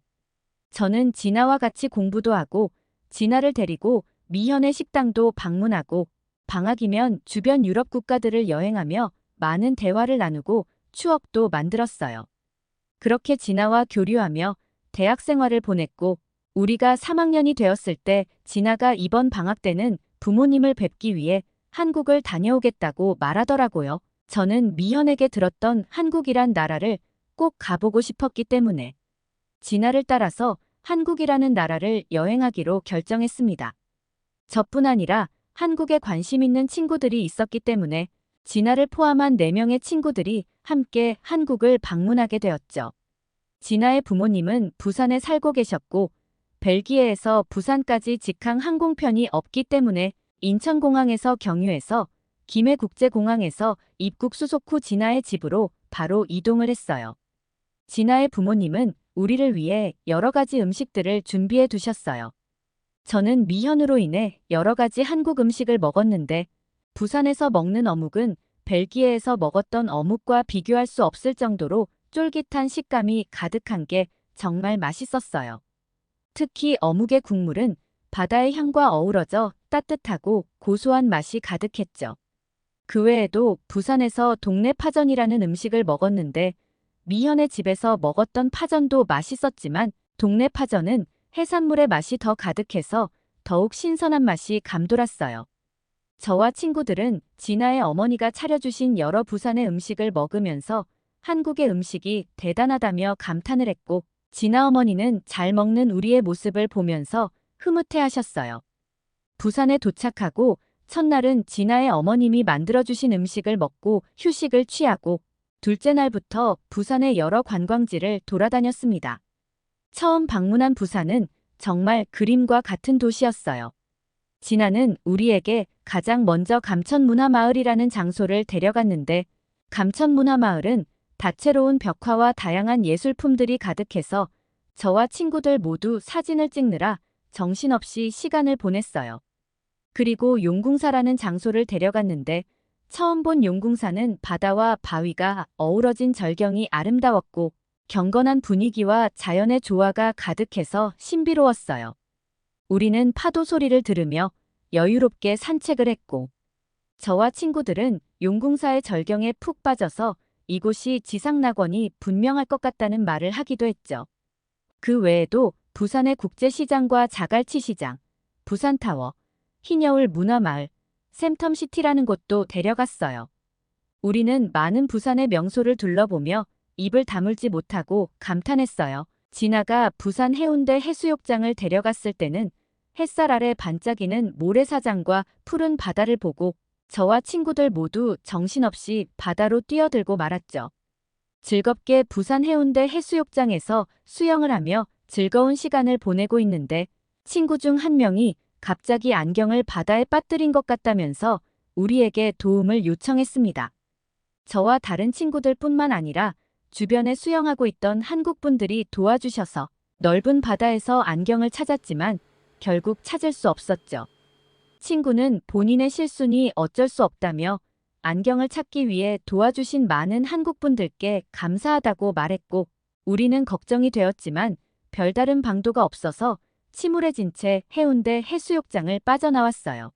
저는 진아와 같이 공부도 하고 진아를 데리고 미현의 식당도 방문하고 방학이면 주변 유럽 국가들을 여행하며 많은 대화를 나누고 추억도 만들었어요. 그렇게 진아와 교류하며 대학 생활을 보냈고 우리가 3학년이 되었을 때 진아가 이번 방학 때는 부모님을 뵙기 위해 한국을 다녀오겠다고 말하더라고요. 저는 미현에게 들었던 한국이란 나라를 꼭 가보고 싶었기 때문에 진아를 따라서 한국이라는 나라를 여행하기로 결정했습니다. 저뿐 아니라 한국에 관심 있는 친구들이 있었기 때문에 진아를 포함한 4명의 친구들이 함께 한국을 방문하게 되었죠. 진아의 부모님은 부산에 살고 계셨고 벨기에에서 부산까지 직항 항공편이 없기 때문에 인천공항에서 경유해서 김해국제공항에서 입국 수속 후 진아의 집으로 바로 이동을 했어요. 진아의 부모님은 우리를 위해 여러 가지 음식들을 준비해 두셨어요. 저는 미현으로 인해 여러 가지 한국 음식을 먹었는데 부산에서 먹는 어묵은 벨기에에서 먹었던 어묵과 비교할 수 없을 정도로 쫄깃한 식감이 가득한 게 정말 맛있었어요. 특히 어묵의 국물은 바다의 향과 어우러져 따뜻하고 고소한 맛이 가득했죠. 그 외에도 부산에서 동네 파전이라는 음식을 먹었는데 미현의 집에서 먹었던 파전도 맛있었지만 동네 파전은 해산물의 맛이 더 가득해서 더욱 신선한 맛이 감돌았어요. 저와 친구들은 진아의 어머니가 차려주신 여러 부산의 음식을 먹으면서 한국의 음식이 대단하다며 감탄을 했고 진아 어머니는 잘 먹는 우리의 모습을 보면서 흐뭇해하셨어요. 부산에 도착하고 첫날은 진아의 어머님이 만들어주신 음식을 먹고 휴식을 취하고 둘째 날부터 부산의 여러 관광지를 돌아다녔습니다. 처음 방문한 부산은 정말 그림과 같은 도시였어요. 진아는 우리에게 가장 먼저 감천문화마을이라는 장소를 데려갔는데 감천문화마을은 다채로운 벽화와 다양한 예술품들이 가득해서 저와 친구들 모두 사진을 찍느라 정신없이 시간을 보냈어요. 그리고 용궁사라는 장소를 데려갔는데 처음 본 용궁사는 바다와 바위가 어우러진 절경이 아름다웠고 경건한 분위기와 자연의 조화가 가득해서 신비로웠어요. 우리는 파도 소리를 들으며 여유롭게 산책을 했고 저와 친구들은 용궁사의 절경에 푹 빠져서 이곳이 지상낙원이 분명할 것 같다는 말을 하기도 했죠. 그 외에도 부산의 국제시장과 자갈치시장, 부산타워, 흰여울 문화마을, 샘텀시티라는 곳도 데려갔어요. 우리는 많은 부산의 명소를 둘러보며 입을 다물지 못하고 감탄했어요. 진아가 부산 해운대 해수욕장을 데려갔을 때는 햇살 아래 반짝이는 모래사장과 푸른 바다를 보고 저와 친구들 모두 정신없이 바다로 뛰어들고 말았죠. 즐겁게 부산 해운대 해수욕장에서 수영을 하며 즐거운 시간을 보내고 있는데 친구 중 한 명이 갑자기 안경을 바다에 빠뜨린 것 같다면서 우리에게 도움을 요청했습니다. 저와 다른 친구들뿐만 아니라 주변에 수영하고 있던 한국 분들이 도와주셔서 넓은 바다에서 안경을 찾았지만 결국 찾을 수 없었죠. 친구는 본인의 실수니 어쩔 수 없다며 안경을 찾기 위해 도와주신 많은 한국 분들께 감사하다고 말했고, 우리는 걱정이 되었지만 별다른 방도가 없어서 침울해진 채 해운대 해수욕장을 빠져나왔어요.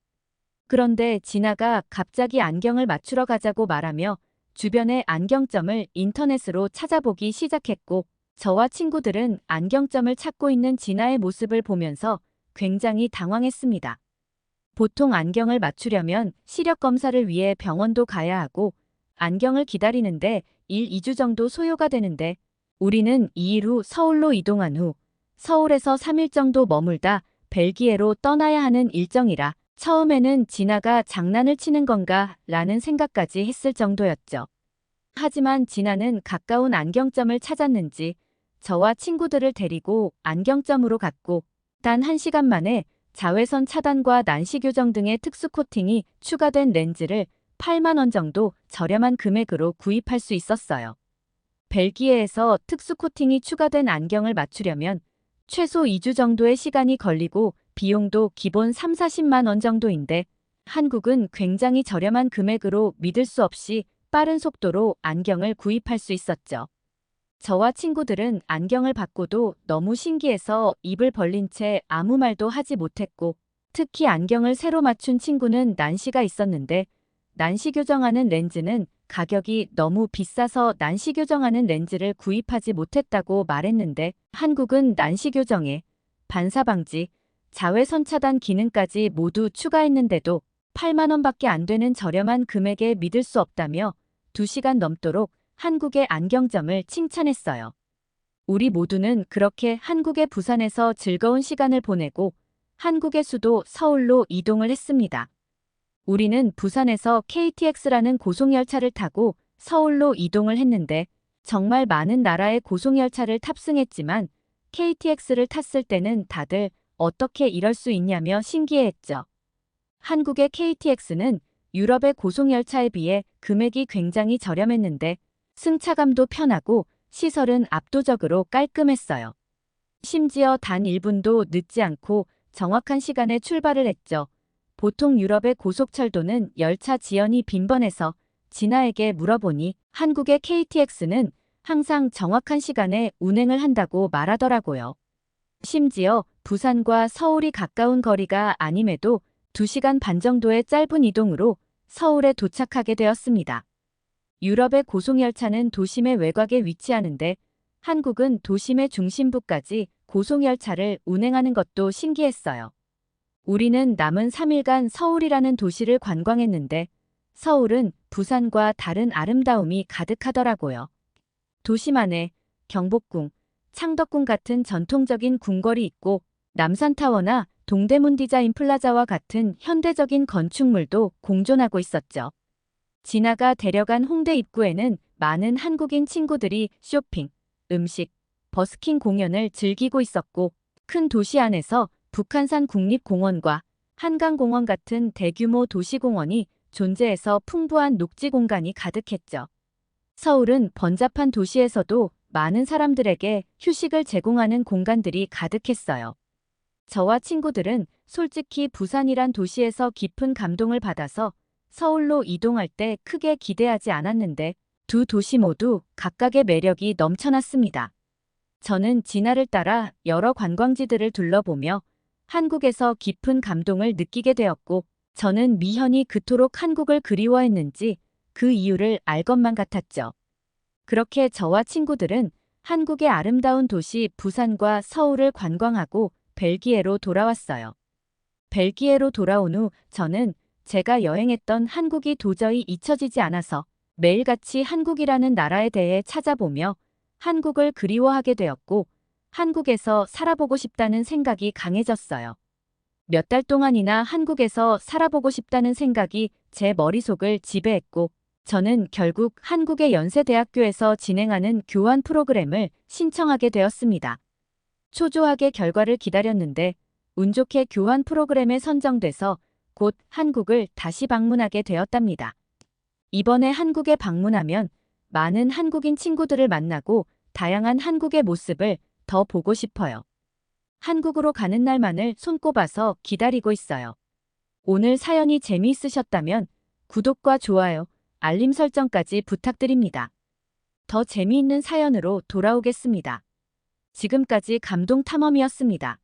그런데 진아가 갑자기 안경을 맞추러 가자고 말하며 주변의 안경점을 인터넷으로 찾아보기 시작했고, 저와 친구들은 안경점을 찾고 있는 진아의 모습을 보면서 굉장히 당황했습니다. 보통 안경을 맞추려면 시력 검사를 위해 병원도 가야 하고 안경을 기다리는데 1, 2주 정도 소요가 되는데 우리는 2일 후 서울로 이동한 후 서울에서 3일 정도 머물다 벨기에로 떠나야 하는 일정이라 처음에는 진아가 장난을 치는 건가 라는 생각까지 했을 정도였죠. 하지만 진아는 가까운 안경점을 찾았는지 저와 친구들을 데리고 안경점으로 갔고 단 1시간 만에 자외선 차단과 난시 교정 등의 특수 코팅이 추가된 렌즈를 8만 원 정도 저렴한 금액으로 구입할 수 있었어요. 벨기에에서 특수 코팅이 추가된 안경을 맞추려면 최소 2주 정도의 시간이 걸리고 비용도 기본 3, 40만 원 정도인데 한국은 굉장히 저렴한 금액으로 믿을 수 없이 빠른 속도로 안경을 구입할 수 있었죠. 저와 친구들은 안경을 받고도 너무 신기해서 입을 벌린 채 아무 말도 하지 못했고, 특히 안경을 새로 맞춘 친구는 난시가 있었는데 난시 교정하는 렌즈는 가격이 너무 비싸서 난시 교정하는 렌즈를 구입하지 못했다고 말했는데 한국은 난시 교정에 반사 방지, 자외선 차단 기능까지 모두 추가했는데도 8만 원밖에 안 되는 저렴한 금액에 믿을 수 없다며 2시간 넘도록 한국의 안경점을 칭찬했어요. 우리 모두는 그렇게 한국의 부산에서 즐거운 시간을 보내고 한국의 수도 서울로 이동을 했습니다. 우리는 부산에서 KTX라는 고속열차를 타고 서울로 이동을 했는데 정말 많은 나라의 고속열차를 탑승했지만 KTX를 탔을 때는 다들 어떻게 이럴 수 있냐며 신기해했죠. 한국의 KTX는 유럽의 고속열차에 비해 금액이 굉장히 저렴했는데 승차감도 편하고 시설은 압도적으로 깔끔했어요. 심지어 단 1분도 늦지 않고 정확한 시간에 출발을 했죠. 보통 유럽의 고속철도는 열차 지연이 빈번해서 진아에게 물어보니 한국의 KTX는 항상 정확한 시간에 운행을 한다고 말하더라고요. 심지어 부산과 서울이 가까운 거리가 아님에도 2시간 반 정도의 짧은 이동으로 서울에 도착하게 되었습니다. 유럽의 고속열차는 도심의 외곽에 위치하는데 한국은 도심의 중심부까지 고속열차를 운행하는 것도 신기했어요. 우리는 남은 3일간 서울이라는 도시를 관광했는데 서울은 부산과 다른 아름다움이 가득하더라고요. 도심 안에 경복궁, 창덕궁 같은 전통적인 궁궐이 있고 남산타워나 동대문 디자인 플라자와 같은 현대적인 건축물도 공존하고 있었죠. 진아가 데려간 홍대 입구에는 많은 한국인 친구들이 쇼핑, 음식, 버스킹 공연을 즐기고 있었고 큰 도시 안에서 북한산 국립공원과 한강공원 같은 대규모 도시공원이 존재해서 풍부한 녹지 공간이 가득했죠. 서울은 번잡한 도시에서도 많은 사람들에게 휴식을 제공하는 공간들이 가득했어요. 저와 친구들은 솔직히 부산이란 도시에서 깊은 감동을 받아서 서울로 이동할 때 크게 기대하지 않았는데 두 도시 모두 각각의 매력이 넘쳐났습니다. 저는 진아를 따라 여러 관광지들을 둘러보며 한국에서 깊은 감동을 느끼게 되었고 저는 미현이 그토록 한국을 그리워했는지 그 이유를 알 것만 같았죠. 그렇게 저와 친구들은 한국의 아름다운 도시 부산과 서울을 관광하고 벨기에로 돌아왔어요. 벨기에로 돌아온 후 저는 제가 여행했던 한국이 도저히 잊혀지지 않아서 매일같이 한국이라는 나라에 대해 찾아보며 한국을 그리워하게 되었고 한국에서 살아보고 싶다는 생각이 강해졌어요. 몇 달 동안이나 한국에서 살아보고 싶다는 생각이 제 머릿속을 지배했고 저는 결국 한국의 연세대학교에서 진행하는 교환 프로그램을 신청하게 되었습니다. 초조하게 결과를 기다렸는데 운 좋게 교환 프로그램에 선정돼서 곧 한국을 다시 방문하게 되었답니다. 이번에 한국에 방문하면 많은 한국인 친구들을 만나고 다양한 한국의 모습을 더 보고 싶어요. 한국으로 가는 날만을 손꼽아서 기다리고 있어요. 오늘 사연이 재미있으셨다면 구독과 좋아요, 알림 설정까지 부탁드립니다. 더 재미있는 사연으로 돌아오겠습니다. 지금까지 감동 탐험이었습니다.